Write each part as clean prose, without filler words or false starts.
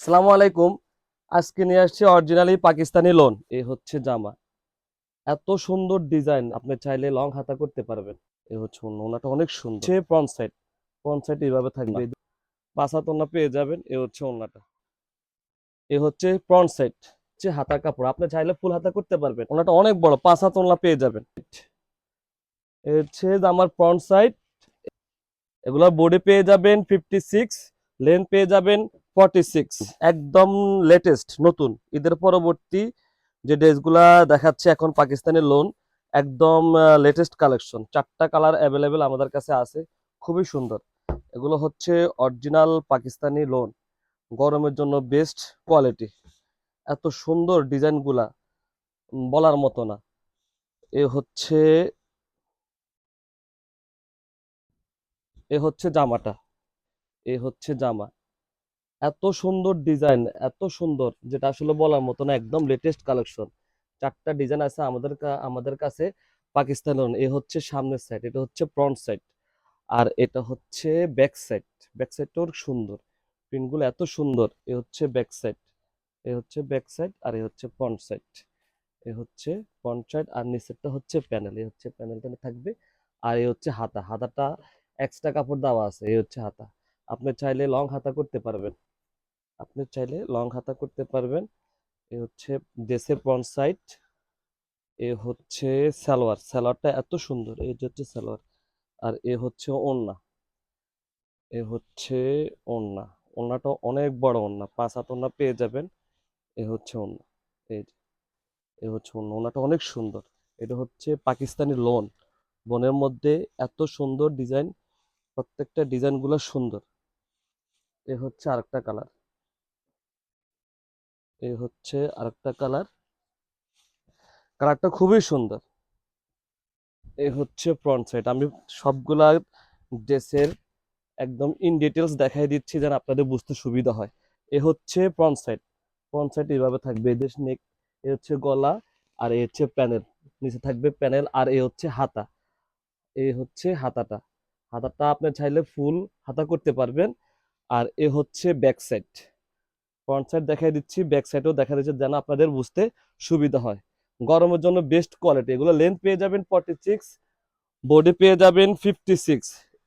আসসালামু আলাইকুম। আজকে নিয়ে আসছি অরিজিনালি পাকিস্তানি লোন। এই হচ্ছে জামা, এত সুন্দর ডিজাইন, আপনি চাইলে লং হাতা করতে পারবেন। এই হচ্ছে ওনাটা অনেক সুন্দর, সে ফ্রন্ট সাইড এইভাবে থাকবে, পাঁচ হাত ওনা পেয়ে যাবেন। এ হচ্ছে ওনাটা, এ হচ্ছে ফ্রন্ট সাইড, হচ্ছে হাতার কাপড়, আপনি চাইলে ফুল হাতা করতে পারবেন। ওনাটা অনেক বড়, পাঁচ হাত ওনা পেয়ে যাবেন। এ হচ্ছে আমার ফ্রন্ট সাইড। এগুলোর বডি পেয়ে যাবেন 56, লেন্থ পেয়ে যাবেন 46। একদম লেটেস্ট নতুন ঈদের পরবর্তী যে ড্রেসগুলা দেখাচ্ছে এখন পাকিস্তানি লোন, একদম লেটেস্ট কালেকশন। চারটা কালার অ্যাভেলেবেল আমাদের কাছে আছে, খুবই সুন্দর। এগুলো হচ্ছে অরিজিনাল পাকিস্তানি লোন, গরমের জন্য বেস্ট কোয়ালিটি। এত সুন্দর ডিজাইনগুলা বলার মতো না। এ হচ্ছে এ হচ্ছে জামাটা, এ হচ্ছে জামা, এত সুন্দর ডিজাইন, এত সুন্দর যেটা আসলে বলার মতো না, একদম লেটেস্ট কালেকশন। চারটা ডিজাইন আছে আমাদের কাছে পাকিস্তানি। এ হচ্ছে সামনের সাইড, এটা হচ্ছে ফ্রন্ট সাইড, আর এটা হচ্ছে ব্যাক সাইড। ব্যাক সাইডটাও সুন্দর, প্রিন্টগুলো এত সুন্দর। এ হচ্ছে ব্যাক সাইড, এ হচ্ছে ব্যাক সাইড, আর এ হচ্ছে ফ্রন্ট সাইড। এ হচ্ছে ফ্রন্ট সাইড, আর নিচেরটা হচ্ছে প্যানেল, এ হচ্ছে প্যানেলটা থাকবে। আর এ হচ্ছে হাতাটা এক্সট্রা কাপড় দেওয়া আছে। এই হচ্ছে হাতা, আপনি চাইলে লং হাতা করতে পারবেন, আপনি চাইলে লং হাতা করতে পারবেন। এ হচ্ছে ড্রেসের ফ্রন্ট সাইড। এ হচ্ছে সালোয়ারটা এত সুন্দর, এই যে হচ্ছে সালোয়ার। আর এ হচ্ছে ওড়না, এ হচ্ছে ওড়না। ওড়নাটা অনেক বড় ওড়না, পাঁচ হাত ওড়না পেয়ে যাবেন। এ হচ্ছে ওড়না, এই যে, এ হচ্ছে ওড়না। ওড়নাটা অনেক সুন্দর। এটা হচ্ছে পাকিস্তানি লোন, বনের মধ্যে এত সুন্দর ডিজাইন, প্রত্যেকটা ডিজাইনগুলো সুন্দর। এ হচ্ছে আরেকটা কালার, এ হচ্ছে আরেকটা কালার, কালারটা খুবই সুন্দর। এই হচ্ছে ফ্রন্ট সাইড। আমি সবগুলা ড্রেসের একদম ইন ডিটেলস দেখাই দিচ্ছি যেন আপনাদের বুঝতে সুবিধা হয়। এ হচ্ছে ফ্রন্ট সাইড, ফ্রন্ট সাইড এইভাবে থাকবে, এদেশ নেক, এ হচ্ছে গলা, আর এ হচ্ছে প্যানেল, নিচে থাকবে প্যানেল, আর এ হচ্ছে হাতা। এ হচ্ছে হাতাটা আপনি চাইলে ফুল হাতা করতে পারবেন। আর এ হচ্ছে ব্যাক সাইড। ফ্রন্ট সাইড দেখাই দিচ্ছি, ব্যাক সাইডও দেখা দিচ্ছে যেন আপনাদের বুঝতে সুবিধা হয়। গরমের জন্য বেস্ট কোয়ালিটি। এগুলো লেন্থ পেয়ে যাবেন 46, বডি পেয়ে যাবেন 56।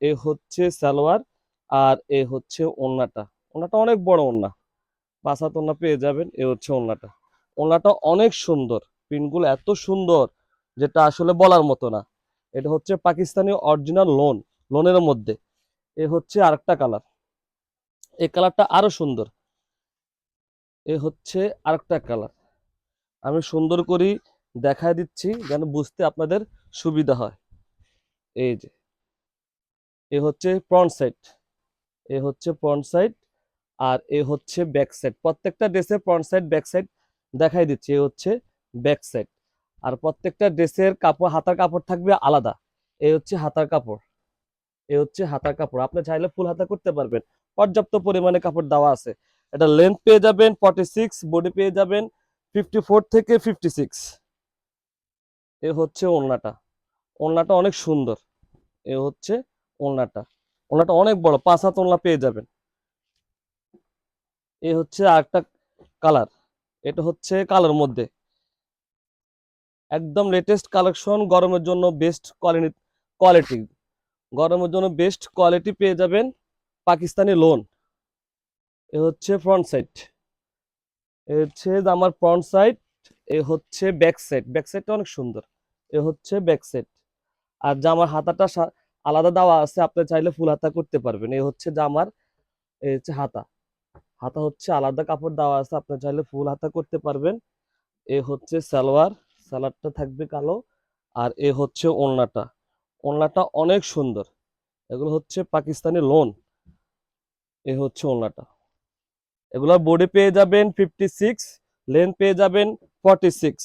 এ হচ্ছে সালোয়ার, আর এ হচ্ছে ওড়নাটা। ওড়নাটা অনেক বড় ওড়না, পাঁচ হাত ওড়না পেয়ে যাবেন। এ হচ্ছে ওড়নাটা, ওড়নাটা অনেক সুন্দর, প্রিন্টগুলো এত সুন্দর যেটা আসলে বলার মতো না। এটা হচ্ছে পাকিস্তানি অরিজিনাল লোনের মধ্যে। এ হচ্ছে আরেকটা কালার, এই কালারটা আরো সুন্দর। এ হচ্ছে আরেকটা কালার, আমি সুন্দর করে দেখায় দিচ্ছি যেন বুঝতে আপনাদের সুবিধা হয়। এই যে, এ হচ্ছে ফ্রন্ট সাইড, এ হচ্ছে ফ্রন্ট সাইড, আর এ হচ্ছে ব্যাক সাইড। প্রত্যেকটা ড্রেসের ফ্রন্ট সাইড ব্যাক সাইড দেখাই দিচ্ছি। এ হচ্ছে ব্যাক সাইড, আর প্রত্যেকটা ড্রেসের কাপড়, হাতার কাপড় থাকবে আলাদা। এ হচ্ছে হাতার কাপড়, এ হচ্ছে হাতার কাপড়, আপনি চাইলে ফুল হাতা করতে পারবেন, পর্যাপ্ত পরিমাণে কাপড় দেওয়া আছে। এটা লেন্থ পেয়ে যাবেন 46, বডি পেয়ে যাবেন 54 থেকে 56। এ হচ্ছে ওড়নাটা, ওড়নাটা অনেক সুন্দর। এ হচ্ছে ওড়নাটা, ওড়নাটা অনেক বড়, পাঁচ হাত ওড়না পেয়ে যাবেন। এ হচ্ছে আরেকটা কালার, এটা হচ্ছে কালার মধ্যে একদম লেটেস্ট কালেকশন, গরমের জন্য বেস্ট কোয়ালিটি, গরমের জন্য বেস্ট কোয়ালিটি পেয়ে যাবেন পাকিস্তানি লোন। এ হচ্ছে ফ্রন্ট সাইড, এ হচ্ছে আমার ফ্রন্ট সাইড। এ হচ্ছে ব্যাক সাইড, ব্যাক সাইডটা অনেক সুন্দর। এ হচ্ছে ব্যাক সাইড, আর জামার হাতাটা আলাদা দেওয়া আছে, আপনি চাইলে ফুল হাতা করতে পারবেন। এ হচ্ছে জামার, এ হচ্ছে হাতা, হাতা হচ্ছে আলাদা কাপড় দেওয়া আছে, আপনি চাইলে ফুল হাতা করতে পারবেন। এ হচ্ছে সালোয়ার, সালোয়ারটা থাকবে কালো, আর এ হচ্ছে ওড়নাটা, ওড়নাটা অনেক সুন্দর। এগুলো হচ্ছে পাকিস্তানি লোন। এ হচ্ছে ওড়নাটা, এগুলোর বডি পেয়ে যাবেন 56, লেন্থ পেয়ে যাবেন 46।